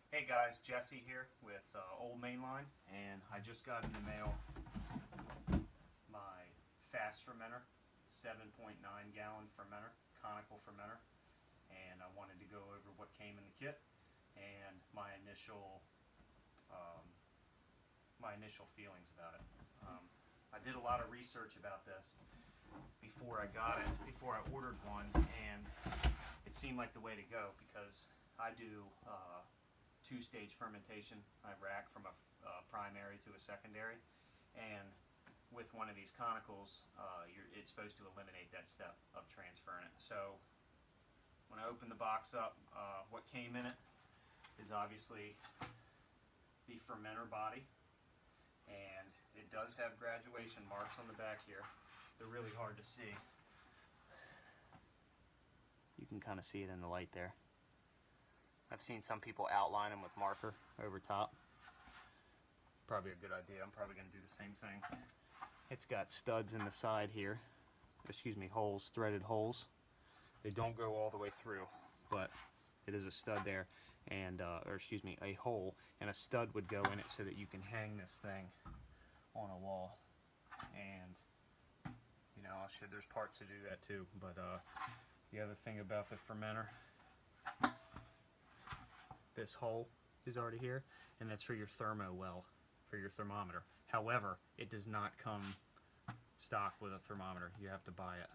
Hey guys, Jesse here with Old Mainline, and I just got in the mail my fast fermenter, 7.9 gallon fermenter, conical fermenter, and I wanted to go over what came in the kit and um, my initial feelings about it. I did a lot of research about this before I got it, before I ordered one, and it seemed like the way to go because I do two-stage fermentation. I rack from a primary to a secondary, and with one of these conicals, it's supposed to eliminate that step of transferring it. So when I opened the box up, what came in it is obviously the fermenter body, and it does have graduation marks on the back here. They're really hard to see. You can kind of see it in the light there. I've seen some people outline them with marker over top. Probably a good idea. I'm probably going to do the same thing. It's got studs in the side here. Excuse me, holes, threaded holes. They don't go all the way through, but it is a stud there, and or excuse me, a hole, and a stud would go in it so that you can hang this thing on a wall. And you know, there's parts to do that too. But the other thing about the fermenter, this hole is already here, and that's for your thermo well, for your thermometer. However, it does not come stock with a thermometer. You have to buy it,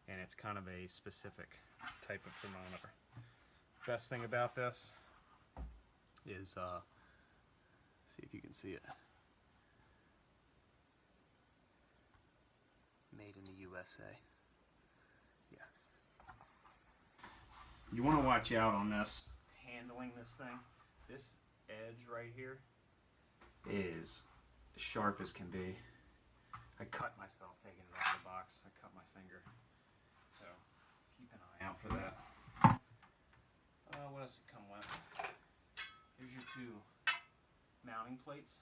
and it's kind of a specific type of thermometer. Best thing about this is, see if you can see it. Made in the USA. Yeah. You want to watch out on this, handling this thing. This edge right here is as sharp as can be. I cut myself taking it out of the box. I cut my finger. So keep an eye out for that. What else did it come with? Here's your two mounting plates.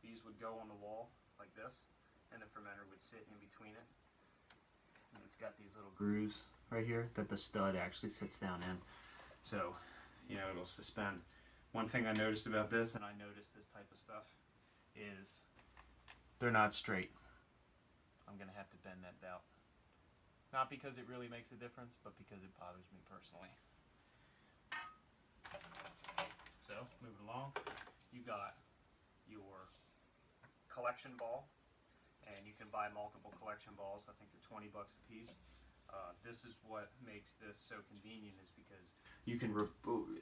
These would go on the wall like this, and the fermenter would sit in between it. And it's got these little grooves right here that the stud actually sits down in. So, you know, it'll suspend. One thing I noticed about this, and I noticed this type of stuff, is they're not straight. I'm going to have to bend that belt. Not because it really makes a difference, but because it bothers me personally. So, moving along, you got your collection ball, and you can buy multiple collection balls. I think they're 20 bucks a piece. This is what makes this so convenient, is because you can,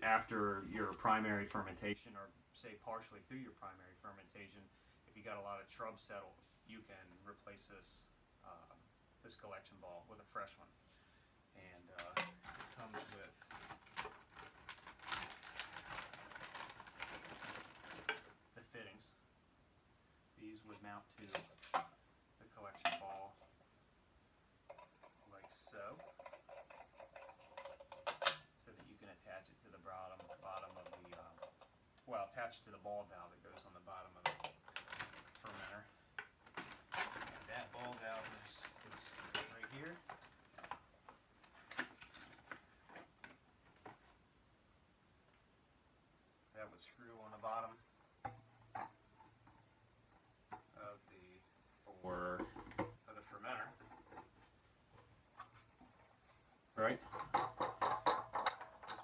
after your primary fermentation, or say partially through your primary fermentation, if you got a lot of shrub settled, you can replace this this collection ball with a fresh one. And it comes with the fittings. These would mount to the collection ball like so that you can attach it to the bottom of the well, attach it to the ball valve that goes on the bottom of the fermenter. And that ball valve is right here. That would screw on the bottom of the fermenter. Right?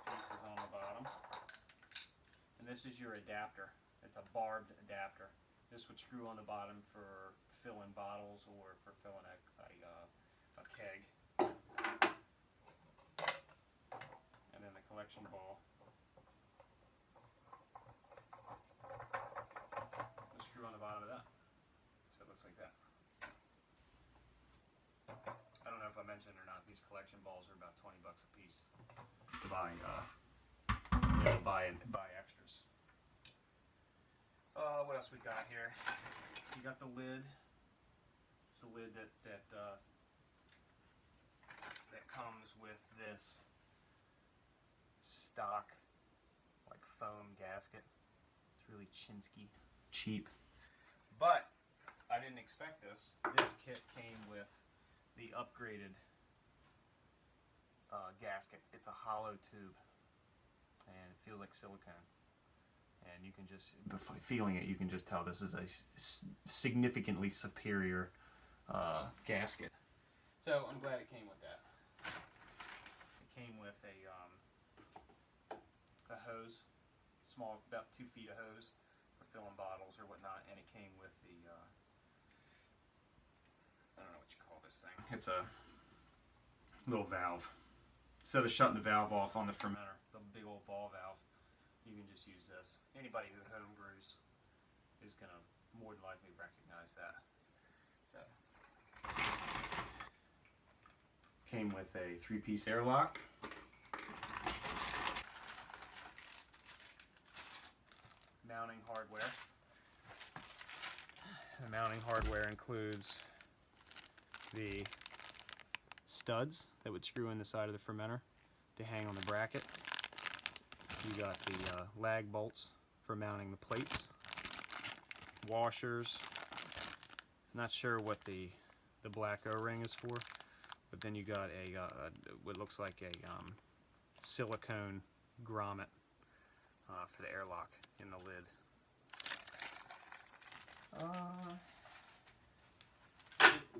This piece is on the bottom. And this is your adapter. It's a barbed adapter. This would screw on the bottom for filling bottles or for filling a keg. And then the collection ball will screw on the bottom of that. So it looks like that. I don't know if I mentioned or not, these collection balls are about 20 bucks a piece to buy, buy extras. What else we got here? You got the lid. It's the lid that comes with this stock, like foam gasket. It's really chinsky, cheap. But I didn't expect this. This kit came with the upgraded gasket. It's a hollow tube, and it feels like silicone. and you can just, feeling it, you can just tell this is a significantly superior gasket. So I'm glad it came with that. It came with a hose, small, about 2 feet of hose for filling bottles or whatnot, and it came with the, I don't know what you call this thing. It's a little valve. Instead of shutting the valve off on the fermenter, the big old ball valve, you can just use this. Anybody who homebrews is going to more than likely recognize that. So, came with a 3-piece airlock. Mounting hardware. The mounting hardware includes the studs that would screw in the side of the fermenter to hang on the bracket. You got the lag bolts for mounting the plates, washers. Not sure what the black O-ring is for, but then you got a what looks like a silicone grommet for the airlock in the lid.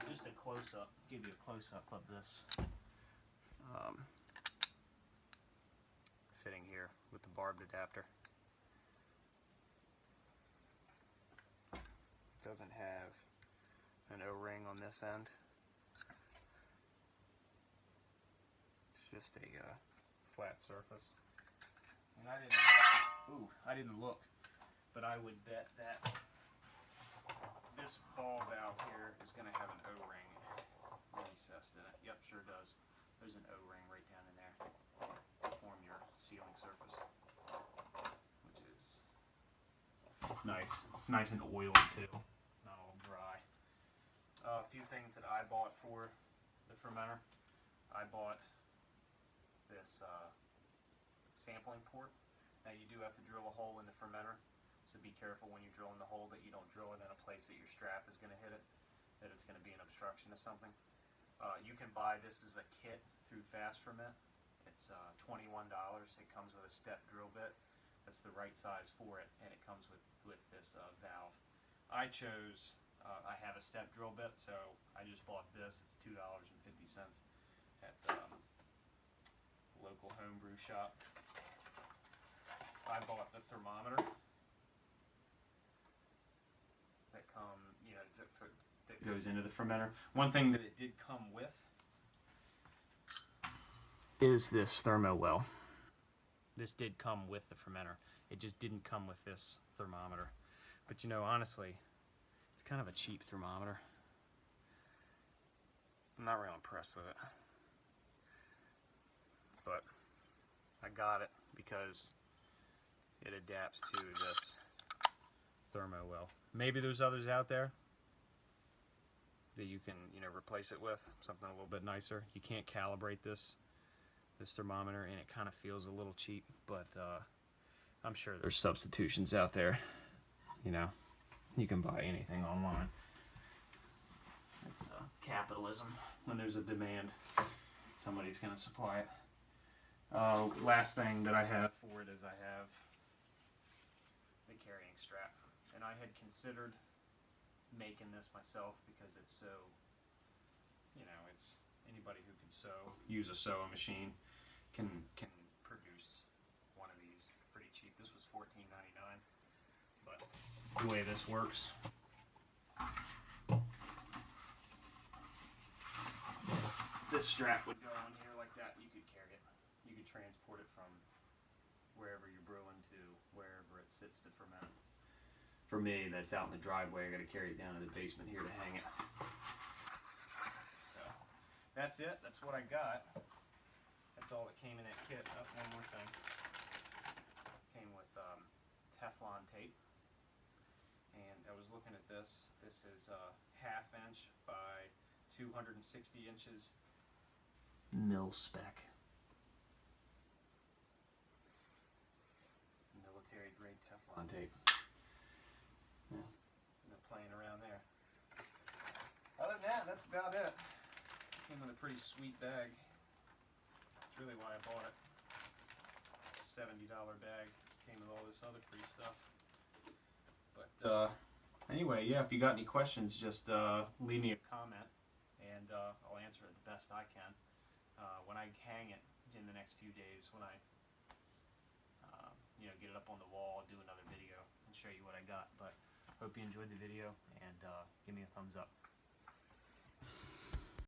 Just a close-up, give you a close-up of this fitting here with the barbed adapter. Doesn't have an O-ring on this end. It's just a flat surface. And I didn't look, but I would bet that this ball valve here is going to have an O-ring recessed in it. Yep, sure does. There's an O-ring right down in there to form your sealing surface, which is nice. It's nice and oily too, not all dry. A few things that I bought for the fermenter. I bought this sampling port. Now you do have to drill a hole in the fermenter, so be careful when you drill in the hole that you don't drill it in a place that your strap is going to hit it, that it's going to be an obstruction to something. You can buy this as a kit through Fast Ferment. It's $21. It comes with a step drill bit that's the right size for it, and it comes with this valve. I chose, I have a step drill bit, so I just bought this. It's $2.50 at the local homebrew shop. I bought the thermometer that that goes into the fermenter. One thing that it did come with is this thermo well. This did come with the fermenter. It just didn't come with this thermometer. But you know, honestly, it's kind of a cheap thermometer. I'm not real impressed with it. But I got it because it adapts to this thermo well. Maybe there's others out there that you can, replace it with something a little bit nicer. You can't calibrate this thermometer, and it kind of feels a little cheap, but I'm sure there's substitutions out there. You can buy anything online. It's capitalism. When there's a demand, somebody's going to supply it. Last thing that I have for it is I have the carrying strap, and I had considered making this myself because it's so, it's anybody who can sew, use a sewing machine, can produce one of these pretty cheap. This was $14.99, but the way this works, this strap would go on here like that. You could carry it. You could transport it from wherever you're brewing to wherever it sits to ferment. For me, that's out in the driveway. I got to carry it down to the basement here to hang it. So that's it. That's what I got. That's all that came in that kit. Oh, one more thing. Came with Teflon tape. And I was looking at this. This is 1/2 inch by 260 inches. Mil spec. Military grade Teflon tape. Yeah, no playing around there. Other than that, that's about it. Came with a pretty sweet bag. That's really why I bought it. It's a $70 bag. Came with all this other free stuff. But anyway, yeah, if you got any questions, just leave me a comment, and I'll answer it the best I can. When I hang it in the next few days, when I get it up on the wall, I'll do another video and show you what I got. But hope you enjoyed the video, and give me a thumbs up.